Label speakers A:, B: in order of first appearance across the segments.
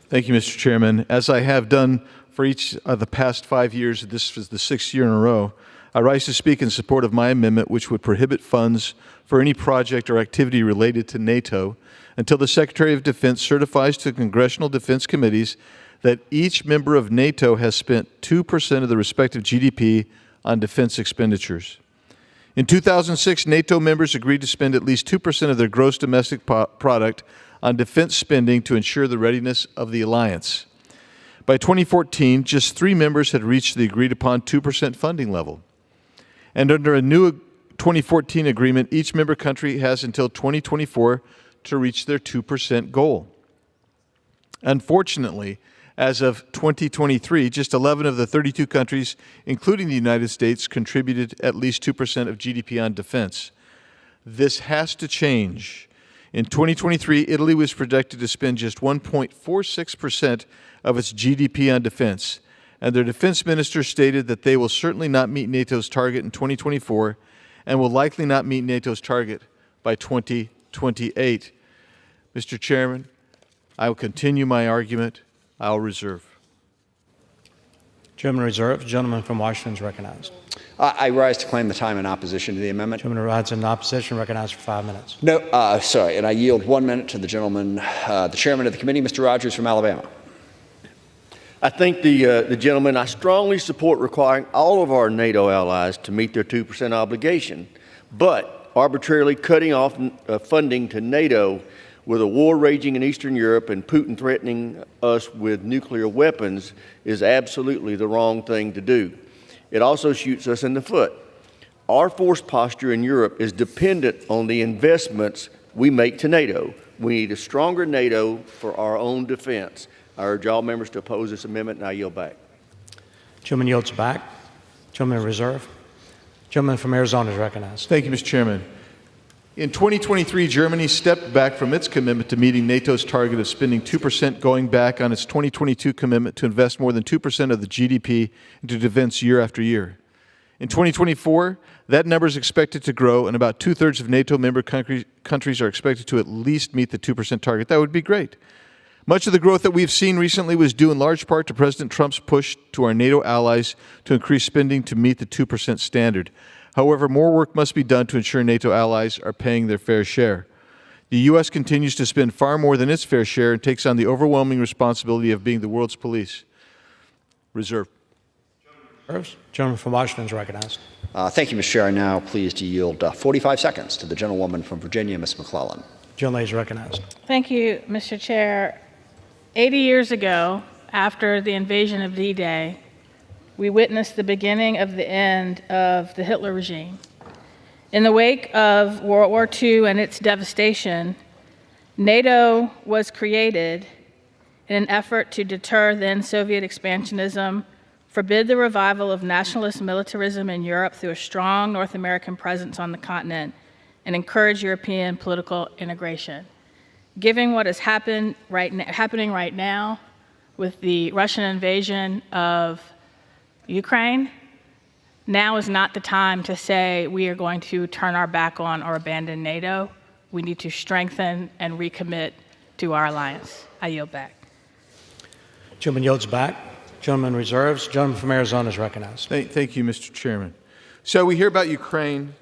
A: Thank you, Mr. Chairman. As I have done for each of the past 5 years, this is the 6th year in a row, I rise to speak in support of my amendment, which would prohibit funds for any project or activity related to NATO until the Secretary of Defense certifies to congressional defense committees that each member of NATO has spent 2% of the respective GDP on defense expenditures. In 2006, NATO members agreed to spend at least 2% of their gross domestic product on defense spending to ensure the readiness of the alliance. By 2014, just 3 members had reached the agreed-upon 2% funding level. And under a new 2014 agreement, each member country has until 2024 to reach their 2% goal. Unfortunately, as of 2023, just 11 of the 32 countries, including the United States, contributed at least 2% of GDP on defense. This has to change. In 2023, Italy was projected to spend just 1.46% of its GDP on defense, and their defense minister stated that they will certainly not meet NATO's target in 2024 and will likely not meet NATO's target by 2028. Mr. Chairman, I will continue my argument. I'll reserve.
B: Gentleman reserved. Gentleman from Washington is recognized.
C: I rise to claim the time in opposition to the amendment.
B: Gentleman rises in opposition, recognized for 5 minutes.
C: No, sorry, and I yield 1 minute to the gentleman, the chairman of the committee, Mr. Rogers from Alabama.
D: I thank the gentleman. I strongly support requiring all of our NATO allies to meet their 2% obligation, but arbitrarily cutting off funding to NATO with a war raging in Eastern Europe and Putin threatening us with nuclear weapons is absolutely the wrong thing to do. It also shoots us in the foot. Our force posture in Europe is dependent on the investments we make to NATO. We need a stronger NATO for our own defense. I urge all members to oppose this amendment, and I yield back.
B: Gentleman yields back. Gentleman reserve. Gentleman from Arizona is recognized.
A: Thank you, Mr. Chairman. In 2023, Germany stepped back from its commitment to meeting NATO's target of spending 2%, going back on its 2022 commitment to invest more than 2% of the GDP into defense year after year. In 2024, that number is expected to grow, and about 2/3 of NATO member countries are expected to at least meet the 2% target. That would be great. Much of the growth that we've seen recently was due in large part to President Trump's push to our NATO allies to increase spending to meet the 2% standard. However, more work must be done to ensure NATO allies are paying their fair share. The U.S. continues to spend far more than its fair share and takes on the overwhelming responsibility of being the world's police. Reserve.
B: Gentleman from Washington is recognized.
C: Thank you, Mr. Chair. I now pleased to yield 45 seconds to the gentlewoman from Virginia, Ms. McClellan.
B: Gentleman is recognized.
E: Thank you, Mr. Chair. 80 years ago, after the invasion of D-Day, we witnessed the beginning of the end of the Hitler regime. In the wake of World War II and its devastation, NATO was created in an effort to deter then Soviet expansionism, forbid the revival of nationalist militarism in Europe through a strong North American presence on the continent, and encourage European political integration. Given what is happening right now with the Russian invasion of Ukraine, now is not the time to say we are going to turn our back on or abandon NATO. We need to strengthen and recommit to our alliance. I yield back.
B: Gentleman yields back. Gentleman reserves. Gentleman from Arizona is recognized.
A: Thank you, Mr. Chairman. So we hear about Ukraine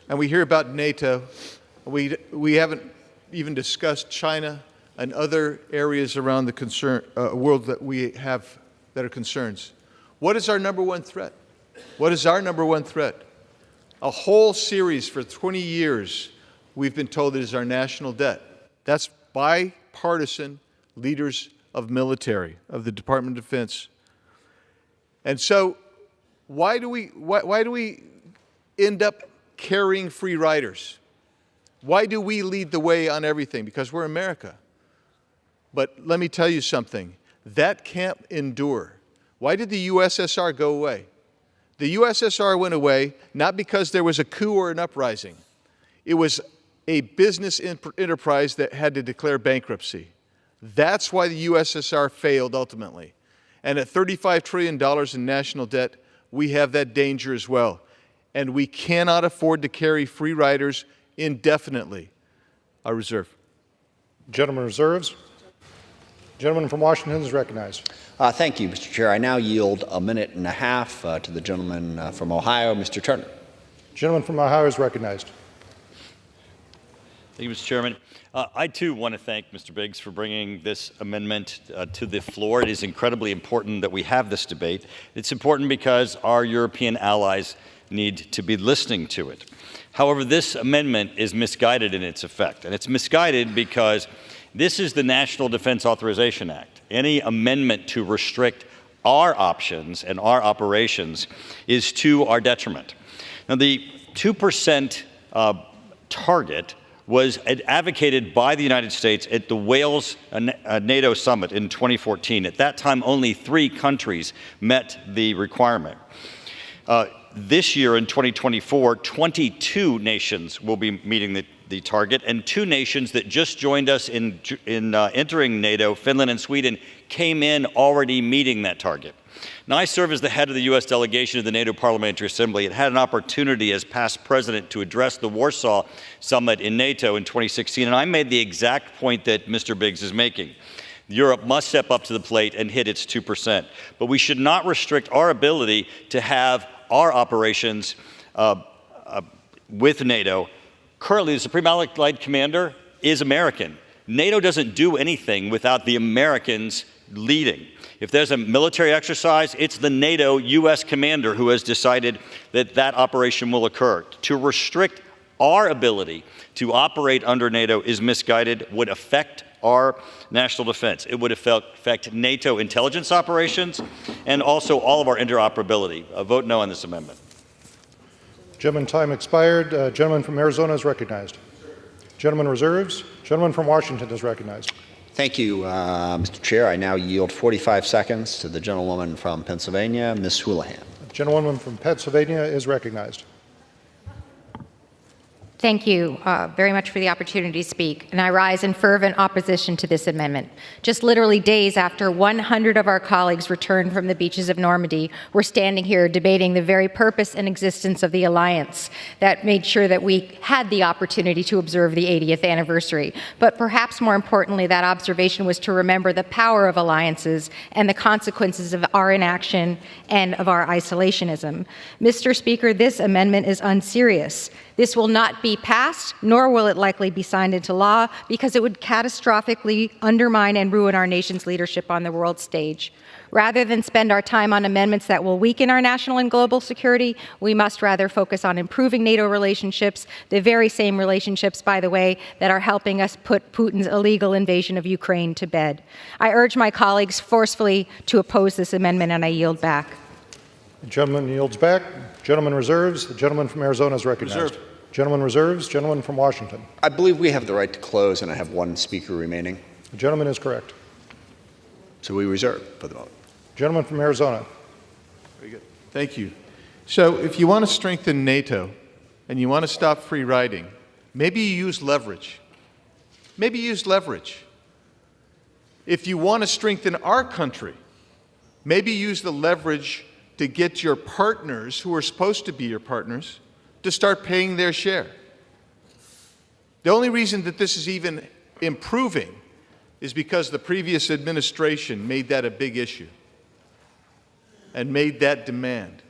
A: and we hear about NATO. We haven't even discussed China and other areas around the world that we have that are concerns. What is our number one threat? What is our number one threat? A whole series for 20 years we've been told it is our national debt. That's bipartisan leaders of military, of the Department of Defense. And so why do we end up carrying free riders? Why do we lead the way on everything? Because we're America. But let me tell you something. That can't endure. Why did the USSR go away? The USSR went away not because there was a coup or an uprising. It was a business enterprise that had to declare bankruptcy. That's why the USSR failed ultimately. And at $35 trillion in national debt, we have that danger as well. And we cannot afford to carry free riders indefinitely. I reserve.
F: Gentleman reserves. Gentleman from Washington is recognized.
C: Thank you, Mr. Chair. I now yield a minute and a half to the gentleman from Ohio, Mr. Turner.
F: Gentleman from Ohio is recognized.
G: Thank you, Mr. Chairman. I, too, want to thank Mr. Biggs for bringing this amendment to the floor. It is incredibly important that we have this debate. It's important because our European allies need to be listening to it. However, this amendment is misguided in its effect, and it's misguided because this is the National Defense Authorization Act. Any amendment to restrict our options and our operations is to our detriment. Now, the 2% target was advocated by the United States at the Wales NATO summit in 2014. At that time, only 3 countries met the requirement. This year, in 2024, 22 nations will be meeting the target, and 2 nations that just joined us in entering NATO, Finland and Sweden, came in already meeting that target. Now, I serve as the head of the U.S. delegation of the NATO Parliamentary Assembly and had an opportunity as past president to address the Warsaw Summit in NATO in 2016, and I made the exact point that Mr. Biggs is making. Europe must step up to the plate and hit its 2%. But we should not restrict our ability to have our operations with NATO. Currently, the Supreme Allied Commander is American. NATO doesn't do anything without the Americans leading. If there's a military exercise, it's the NATO U.S. commander who has decided that that operation will occur. To restrict our ability to operate under NATO is misguided, would affect our national defense. It would affect NATO intelligence operations and also all of our interoperability. Vote no on this amendment.
F: Gentleman, time expired. Gentleman from Arizona is recognized. Gentleman reserves. Gentleman from Washington is recognized.
C: Thank you, Mr. Chair. I now yield 45 seconds to the gentlewoman from Pennsylvania, Ms. Houlihan.
F: The gentlewoman from Pennsylvania is recognized.
H: Thank you very much for the opportunity to speak, and I rise in fervent opposition to this amendment. Just literally days after 100 of our colleagues returned from the beaches of Normandy, we're standing here debating the very purpose and existence of the alliance that made sure that we had the opportunity to observe the 80th anniversary. But perhaps more importantly, that observation was to remember the power of alliances and the consequences of our inaction and of our isolationism. Mr. Speaker, this amendment is unserious. This will not be passed, nor will it likely be signed into law, because it would catastrophically undermine and ruin our nation's leadership on the world stage. Rather than spend our time on amendments that will weaken our national and global security, we must rather focus on improving NATO relationships, the very same relationships, by the way, that are helping us put Putin's illegal invasion of Ukraine to bed. I urge my colleagues forcefully to oppose this amendment, and I yield back.
F: The gentleman yields back. Gentleman reserves. The gentleman from Arizona is recognized.
A: Reserved.
F: Gentleman reserves. Gentleman from Washington.
C: I believe we have the right to close, and I have 1 speaker remaining.
F: The gentleman is correct.
C: So we reserve for the vote.
F: Gentleman from Arizona.
A: Very good. Thank you. So if you want to strengthen NATO and you want to stop free riding, maybe you use leverage. Maybe use leverage. If you want to strengthen our country, maybe use the leverage to get your partners, who are supposed to be your partners, to start paying their share. The only reason that this is even improving is because the previous administration made that a big issue and made that demand.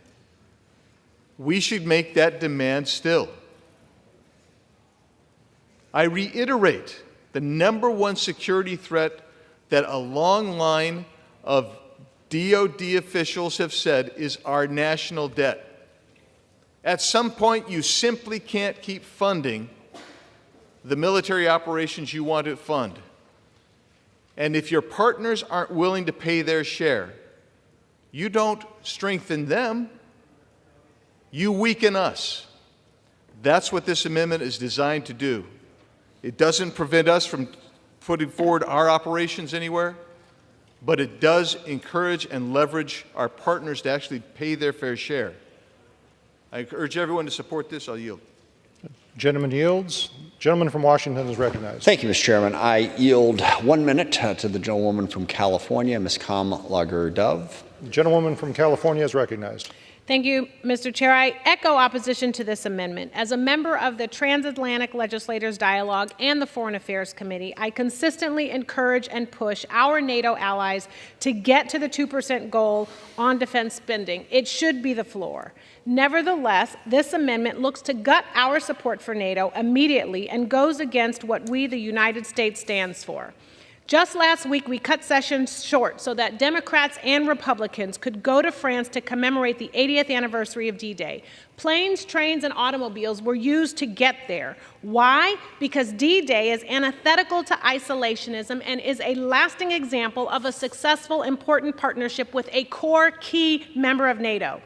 A: We should make that demand still. I reiterate, the #1 security threat that a long line of DOD officials have said is our national debt. At some point, you simply can't keep funding the military operations you want to fund. And if your partners aren't willing to pay their share, you don't strengthen them, you weaken us. That's what this amendment is designed to do. It doesn't prevent us from putting forward our operations anywhere, but it does encourage and leverage our partners to actually pay their fair share. I urge everyone to support this. I'll yield.
F: Gentleman yields. Gentleman from Washington is recognized.
C: Thank you, Mr. Chairman. I yield 1 minute to the gentlewoman from California, Ms. Kamlager Dove.
F: The gentlewoman from California is recognized.
I: Thank you, Mr. Chair. I echo opposition to this amendment. As a member of the Transatlantic Legislators Dialogue and the Foreign Affairs Committee, I consistently encourage and push our NATO allies to get to the 2% goal on defense spending. It should be the floor. Nevertheless, this amendment looks to gut our support for NATO immediately and goes against what we, the United States, stands for. Just last week, we cut sessions short so that Democrats and Republicans could go to France to commemorate the 80th anniversary of D-Day. Planes, trains, and automobiles were used to get there. Why? Because D-Day is antithetical to isolationism and is a lasting example of a successful, important partnership with a core key member of NATO.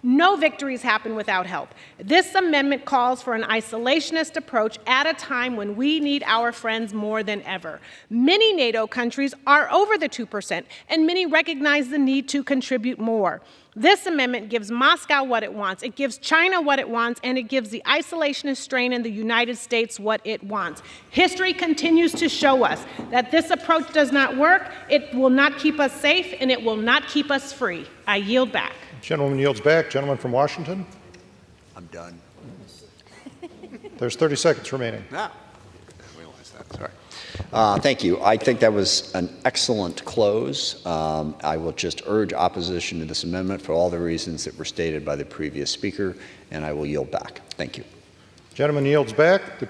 I: No victories happen without help. This amendment calls for an isolationist approach at a time when we need our friends more than ever. Many NATO countries are over the 2%, and many recognize the need to contribute more. This amendment gives Moscow what it wants, it gives China what it wants, and it gives the isolationist strain in the United States what it wants. History continues to show us that this approach does not work, it will not keep us safe, and it will not keep us free. I yield back.
F: Gentleman yields back. Gentleman from Washington.
C: I'm done.
F: There's 30 seconds remaining.
C: No, I didn't realize that. Sorry. Thank you. I think that was an excellent close. I will just urge opposition to this amendment for all the reasons that were stated by the previous speaker, and I will yield back. Thank you.
F: Gentleman yields back. The